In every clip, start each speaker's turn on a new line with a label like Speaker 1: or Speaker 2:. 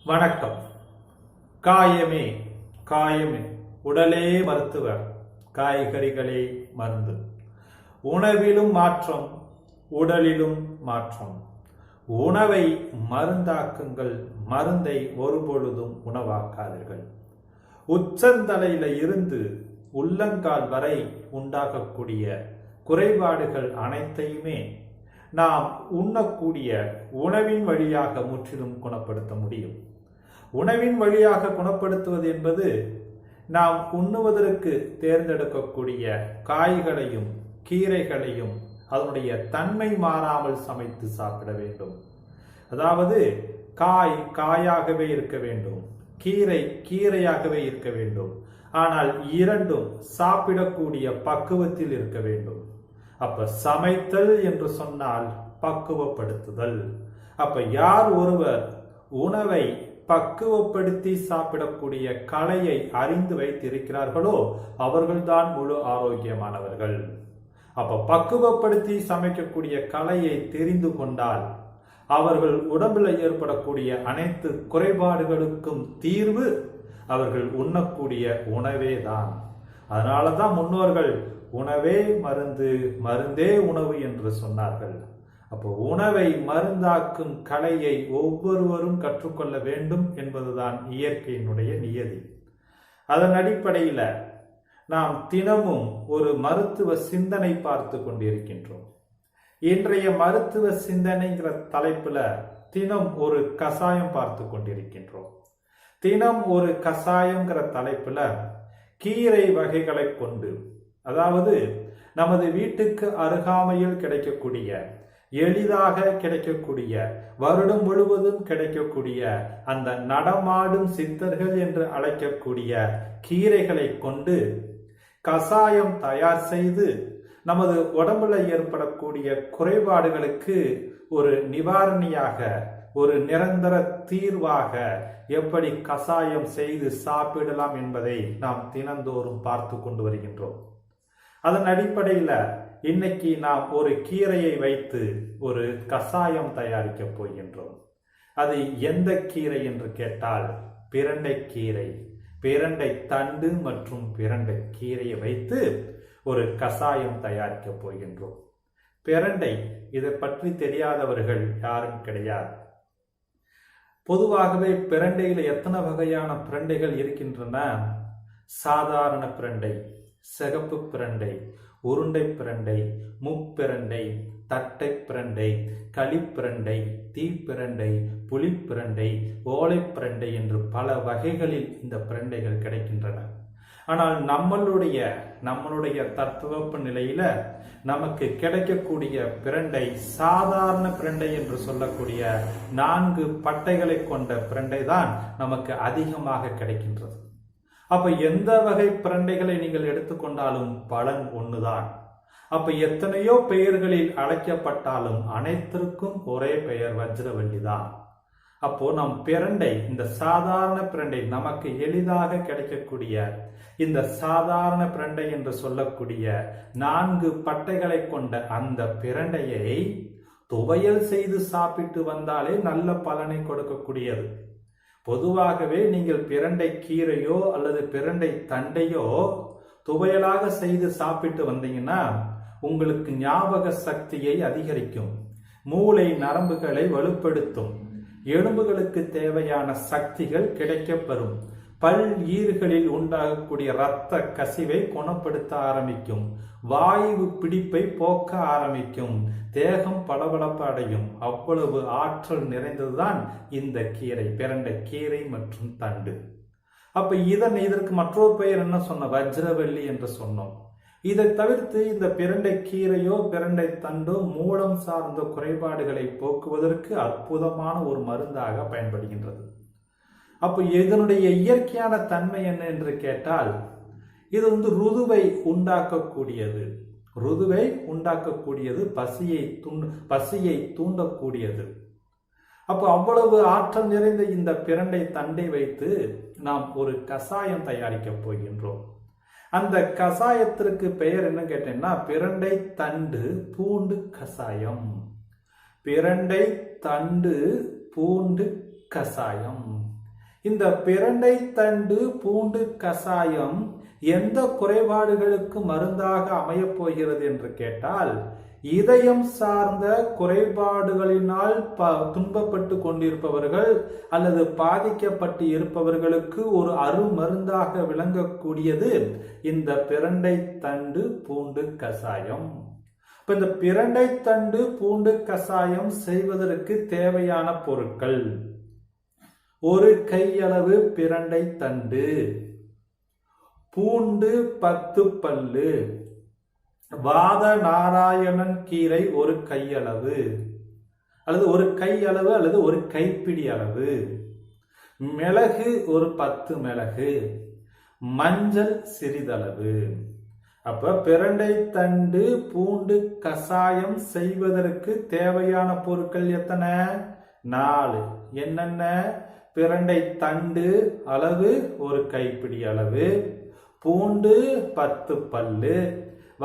Speaker 1: வணக்கம். காயமே காயமே உடலே மருத்துவர், காய்கறிகளே மருந்து. உணவிலும் மாற்றம், உடலிலும் மாற்றம். உணவை மருந்தாக்குங்கள், மருந்தை ஒருபொழுதும் உணவாக்காதீர்கள். உச்சந்தலையில இருந்து உள்ளங்கால் வரை உண்டாகக்கூடிய குறைபாடுகள் அனைத்தையுமே நாம் உண்ணக்கூடிய உணவின் வழியாக முற்றிலும் குணப்படுத்த முடியும். உணவின் வழியாக குணப்படுத்துவது என்பது நாம் உண்ணுவதற்கு தேர்ந்தெடுக்கக்கூடிய காய்களையும் கீரைகளையும் அதனுடைய தன்மை மாறாமல் சமைத்து சாப்பிட வேண்டும். அதாவது காய் காயாகவே இருக்க வேண்டும், கீரை கீரையாகவே இருக்க வேண்டும். ஆனால் இரண்டும் சாப்பிடக்கூடிய பக்குவத்தில் இருக்க வேண்டும். அப்ப சமைத்தல் என்று சொன்னால் பக்குவப்படுத்துதல். அப்ப யார் ஒருவர் உணவை பக்குவப்படுத்தி சாப்பிடக்கூடிய கலையை அறிந்து வைத்திருக்கிறார்களோ அவர்கள்தான் முழு ஆரோக்கியமானவர்கள். அப்ப பக்குவப்படுத்தி சமைக்கக்கூடிய கலையை தெரிந்து கொண்டால் அவர்கள் உடம்புல ஏற்படக்கூடிய அனைத்து குறைபாடுகளுக்கும் தீர்வு அவர்கள் உண்ணக்கூடிய உணவே தான். அதனாலதான் முன்னோர்கள் உணவே மருந்து, மருந்தே உணவு என்று சொன்னார்கள். அப்போ உணவை மருந்தாக்கும் கலையை ஒவ்வொருவரும் கற்றுக்கொள்ள வேண்டும் என்பதுதான் இயற்கையினுடைய நியதி. அதன் அடிப்படையில் நாம் தினமும் ஒரு மருத்துவ சிந்தனை பார்த்து கொண்டிருக்கின்றோம். இன்றைய மருத்துவ சிந்தனைங்கிற தலைப்புல தினம் ஒரு கசாயம் பார்த்து கொண்டிருக்கின்றோம். தினம் ஒரு கசாயங்கிற தலைப்புல கீரை வகைகளை கொண்டு, அதாவது நமது வீட்டுக்கு அருகாமையில் கிடைக்கக்கூடிய, எளிதாக கிடைக்கக்கூடிய, வருடம் முழுவதும் கிடைக்கக்கூடிய அந்த நடமாடும் சித்தர்கள் என்று அழைக்கக்கூடிய கீரைகளை கொண்டு கசாயம் தயார் செய்து நமது உடம்புல ஏற்படக்கூடிய குறைபாடுகளுக்கு ஒரு நிவாரணியாக, ஒரு நிரந்தர தீர்வாக எப்படி கசாயம் செய்து சாப்பிடலாம் என்பதை நாம் தினந்தோறும் பார்த்து கொண்டு வருகின்றோம். அதன் அடிப்படையில் இன்னைக்கு நாம் ஒரு கீரையை வைத்து ஒரு கசாயம் தயாரிக்க போகின்றோம். அது எந்த கீரை என்று கேட்டால் பிரண்டை கீரை. பிரண்டை தண்டு மற்றும் பிரண்டை கீரையை வைத்து ஒரு கசாயம் தயாரிக்க போகின்றோம். பிரண்டை, இதை பற்றி தெரியாதவர்கள் யாரும் கிடையாது. பொதுவாகவே பிரண்டையில் எத்தனை வகையான பிரண்டைகள் இருக்கின்றன? சாதாரண பிரண்டை, சிகப்பு பிரண்டை, உருண்டை பிரண்டை, முப்பிரண்டை, தட்டை பிரண்டை, களிப்பிரண்டை, தீப்பிரண்டை, புளிப்பிரண்டை, ஓலைப்பிரண்டை என்று பல வகைகளில் இந்த பிரண்டைகள் கிடைக்கின்றன. ஆனால் நம்மளுடைய தட்பவெப்ப நிலையில நமக்கு கிடைக்கக்கூடிய பிரண்டை சாதாரண பிரண்டை என்று சொல்லக்கூடிய 4 பட்டைகளை கொண்ட பிரண்டை தான் நமக்கு அதிகமாக கிடைக்கின்றது. அப்ப எந்த வகை பிரண்டைகளை நீங்கள் எடுத்துக்கொண்டாலும் பலன் ஒண்ணுதான். அப்ப எத்தனையோ பெயர்களில் அழைக்கப்பட்டாலும் அனைத்திற்கும் ஒரே பெயர் வஜ்ரவள்ளி தான். அப்போ நம் பிரண்டை, இந்த சாதாரண பிரண்டை, நமக்கு எளிதாக கிடைக்கக்கூடிய இந்த சாதாரண பிரண்டை என்று சொல்லக்கூடிய 4 பட்டைகளை கொண்ட அந்த பிரண்டையை துவையல் செய்து சாப்பிட்டு வந்தாலே நல்ல பலனை கொடுக்கக்கூடியது. பொதுவாகவே நீங்கள் பிரண்டை கீரையோ அல்லது பிரண்டை தண்டையோ துவையலாக செய்து சாப்பிட்டு வந்தீங்கன்னா உங்களுக்கு ஞாபக சக்தியை அதிகரிக்கும், மூளை நரம்புகளை வலுப்படுத்தும், எலும்புகளுக்கு தேவையான சக்திகள் கிடைக்கப்பெறும், பல் ஈறுகளில் உண்டாகக்கூடிய இரத்த கசிவை குணப்படுத்த ஆரம்பிக்கும், வாயு பிடிப்பை போக்க ஆரம்பிக்கும், தேகம் பளபளப்பு அடையும். அவ்வளவு ஆற்றல் நிறைந்ததுதான் இந்த கீரை, பிரண்டை கீரை மற்றும் தண்டு. அப்ப இதற்கு மற்றொரு பெயர் என்ன சொன்ன? வஜ்ரவள்ளி என்று சொன்னோம். இதை தவிர்த்து இந்த பிரண்டை கீரையோ பிரண்டை தண்டோ மூலம் சார்ந்த குறைபாடுகளை போக்குவதற்கு அற்புதமான ஒரு மருந்தாக பயன்படுகின்றது. அப்ப இதனுடைய இயற்கையான தன்மை என்ன என்று கேட்டால், இது ருதுவை உண்டாக்கக்கூடியது. ருதுவை உண்டாக்கக்கூடியது, பசியை தூண்டக்கூடியது. அப்போ அவ்வளவு ஆற்றல் நிறைந்த இந்த பிரண்டை தண்டை வைத்து நாம் ஒரு கசாயம் தயாரிக்க போகின்றோம். அந்த கசாயத்திற்கு பெயர் என்ன கேட்டீங்கன்னா பிரண்டை தண்டு பூண்டு கசாயம். பிரண்டை தண்டு பூண்டு கசாயம். இந்த பிரண்டை தண்டு பூண்டு கசாயம் எந்த குறைபாடுகளுக்கு மருந்தாக அமையப் போகிறது என்று கேட்டால், இதயம் சார்ந்த குறைபாடுகளினால் துன்பப்பட்டு கொண்டிருப்பவர்கள் அல்லது பாதிக்கப்பட்டு இருப்பவர்களுக்கு ஒரு அருமருந்தாக விளங்கக்கூடியது இந்த பிரண்டை தண்டு பூண்டு கசாயம். இப்ப இந்த பிரண்டை தண்டு பூண்டு கசாயம் செய்வதற்கு தேவையான பொருட்கள்: ஒரு கையளவு பிரண்டை தண்டு, பூண்டு 10 பல்லு, வாத நாராயணன் கீரை ஒரு கையளவு அல்லது ஒரு கையளவு அல்லது ஒரு கைப்பிடி அளவு, மிளகு ஒரு 10 மிளகு, மஞ்சள் சிறிதளவு. அப்ப பிரண்டை தண்டு பூண்டு கசாயம் செய்வதற்கு தேவையான பொருட்கள் எத்தனை? 4. என்னென்ன? பிரண்டை தண்டு அளவு ஒரு கைப்பிடி அளவு, பூண்டு 10 பல்லு,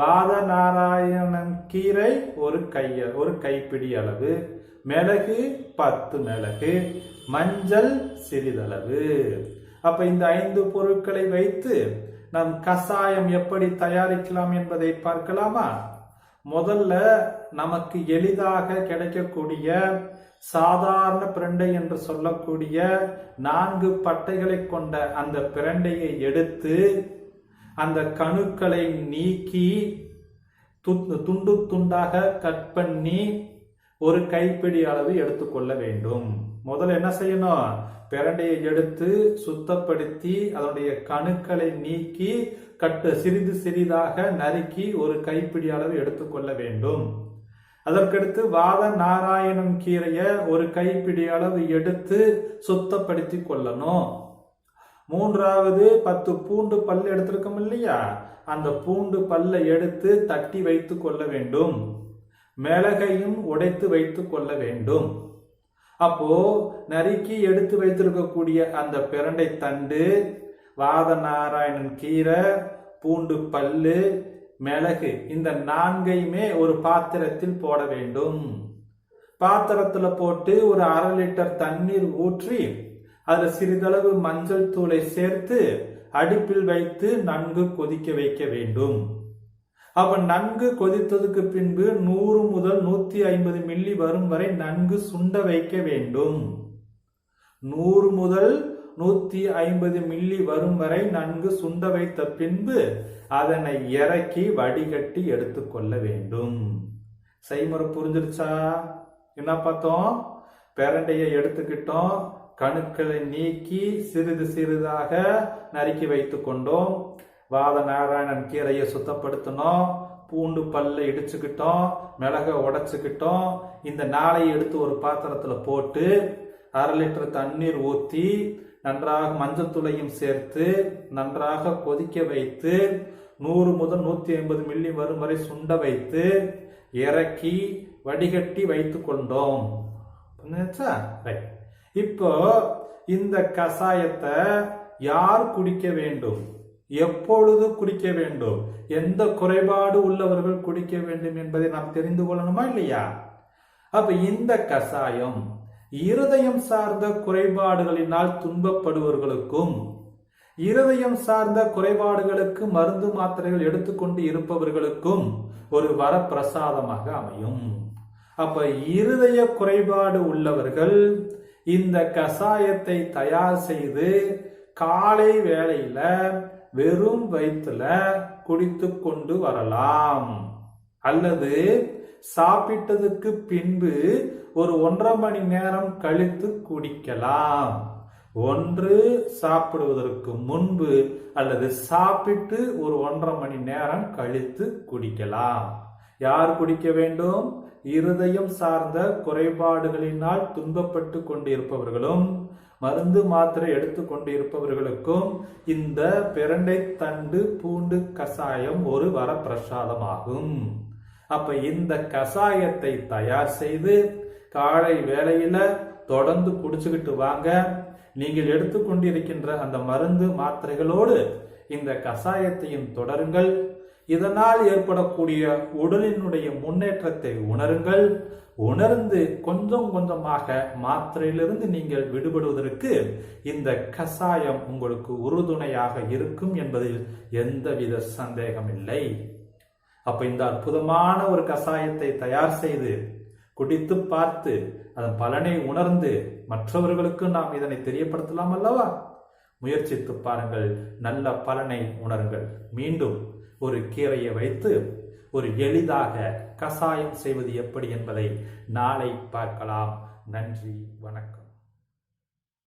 Speaker 1: வாத நாராயணன் கீரை ஒரு கைப்பிடி அளவு, மிளகு 10 மிளகு, மஞ்சள் சிறிதளவு. அப்ப இந்த 5 பொருட்களை வைத்து நாம் கசாயம் எப்படி தயாரிக்கலாம் என்பதை பார்க்கலாமா? முதல்ல நமக்கு எளிதாக கிடைக்கக்கூடிய சாதாரண பிரண்டை என்று சொல்லக்கூடிய 4 பட்டைகளை கொண்ட அந்த பிரண்டையை எடுத்து அந்த கணுக்களை நீக்கி துண்டு துண்டாக கட் பண்ணி ஒரு கைப்பிடி அளவு எடுத்துக்கொள்ள வேண்டும். முதல்ல என்ன செய்யணும்? பிரண்டையை எடுத்து சுத்தப்படுத்தி அதனுடைய கணுக்களை நீக்கி சிறிது சிறிதாக நறுக்கி ஒரு கைப்பிடி அளவு எடுத்துக்கொள்ள வேண்டும். அதற்கடுத்து வாத நாராயணன் கீரையை ஒரு கைப்பிடி அளவு எடுத்து சுத்தப்படுத்தி கொள்ளணும். 3வது 10 பூண்டு பல்லு எடுத்திருக்கோம் இல்லையா, அந்த பூண்டு பல்லை எடுத்து தட்டி வைத்து கொள்ள வேண்டும். மிளகையும் உடைத்து வைத்து கொள்ள வேண்டும். அப்போ நறுக்கி எடுத்து வைத்திருக்கக்கூடிய அந்த பிரண்டை தண்டு, வாத நாராயணன் கீரை, பூண்டு பல்லு, மிளகு, இந்த 4யுமே ஒரு பாத்திரத்தில் போட வேண்டும். பாத்திரத்துல போட்டு ஒரு 1/2 லிட்டர் தண்ணீர் ஊற்றி அதுல சிறிதளவு மஞ்சள் தூளை சேர்த்து அடுப்பில் வைத்து நன்கு கொதிக்க வைக்க வேண்டும். அப்ப நன்கு கொதித்ததுக்கு பின்பு 100 முதல் 150 மில்லி வரும் வரை நன்கு சுண்ட வைக்க வேண்டும். 100 முதல் 150 மில்லி வரும் வரை நன்கு சுண்ட வைத்த பின்பு அதனை இறக்கி வடிகட்டி எடுத்துக்கொள்ள வேண்டும். செய்முறை புரிஞ்சிருச்சா? என்ன பார்த்தோம்? பிரண்டையை எடுத்துக்கிட்டோம், கணுக்களை நீக்கி சிறிது சிறிதாக நறுக்கி வைத்து கொண்டோம். வாத நாராயணன் கீரையை சுத்தப்படுத்தணும், பூண்டு பல்லை இடிச்சுக்கிட்டோம், மிளகை உடைச்சுக்கிட்டோம். இந்த 4ஐ எடுத்து ஒரு பாத்திரத்துல போட்டு 1/2 லிட்டர் தண்ணீர் ஊற்றி நன்றாக மஞ்சள் தூளையும் சேர்த்து நன்றாக கொதிக்க வைத்து 100 முதல் 150 மில்லி வரும் வரை சுண்ட வைத்து இறக்கி வடிகட்டி வைத்து கொண்டோம். இப்போ இந்த கசாயத்தை யார் குடிக்க வேண்டும், எப்பொழுது குடிக்க வேண்டும், எந்த குறைபாடு உள்ளவர்கள் குடிக்க வேண்டும் என்பதை நாம் தெரிந்து கொள்ளணுமா இல்லையா? அப்ப இந்த கசாயம் இருதயம் சார்ந்த குறைபாடுகளினால் துன்பப்படுபவர்களுக்கும், இருதயம் சார்ந்த குறைபாடுகளுக்கு மருந்து மாத்திரைகள் எடுத்துக்கொண்டு இருப்பவர்களுக்கும் ஒரு வரப்பிரசாதமாக அமையும். அப்ப இருதய குறைபாடு உள்ளவர்கள் இந்த கசாயத்தை தயார் செய்து காலை வேளையில வெறும் வயிற்றுல குடித்து கொண்டு வரலாம். அல்லது சாப்பிட்டதுக்கு பின்பு ஒரு 1.5 மணி நேரம் கழித்து குடிக்கலாம். ஒன்று சாப்பிடுவதற்கு முன்பு அல்லது சாப்பிட்டு ஒரு 1.5 மணி நேரம் கழித்து குடிக்கலாம். யார் குடிக்க வேண்டும்? இருதயம் சார்ந்த குறைபாடுகளினால் துன்பப்பட்டு கொண்டிருப்பவர்களும் மருந்து மாத்திரை எடுத்துக்கொண்டு இருப்பவர்களுக்கும் இந்த பிரண்டை தண்டு பூண்டு கசாயம் ஒரு வரப்பிரசாதமாகும். அப்ப இந்த கசாயத்தை தயார் செய்து காலை வேளையில தொடர்ந்து குடிச்சுக்கிட்டு வாங்க. நீங்கள் எடுத்துக்கொண்டிருக்கின்ற அந்த மருந்து மாத்திரைகளோடு இந்த கசாயத்தையும் தொடருங்கள். இதனால் ஏற்படக்கூடிய உடலினுடைய முன்னேற்றத்தை உணருங்கள். உணர்ந்து கொஞ்சம் கொஞ்சமாக மாத்திரையிலிருந்து நீங்கள் விடுபடுவதற்கு இந்த கசாயம் உங்களுக்கு உறுதுணையாக இருக்கும் என்பதில் எந்தவித சந்தேகமில்லை. அப்ப இந்த அற்புதமான ஒரு கசாயத்தை தயார் செய்து குடித்து பார்த்து அதன் பலனை உணர்ந்து மற்றவர்களுக்கு நாம் இதனை தெரியப்படுத்தலாம் அல்லவா? முயற்சித்து பாருங்கள், நல்ல பலனை உணருங்கள். மீண்டும் ஒரு கீரையை வைத்து ஒரு எளிதாக கசாயம் செய்வது எப்படி என்பதை நாளை பார்க்கலாம். நன்றி, வணக்கம்.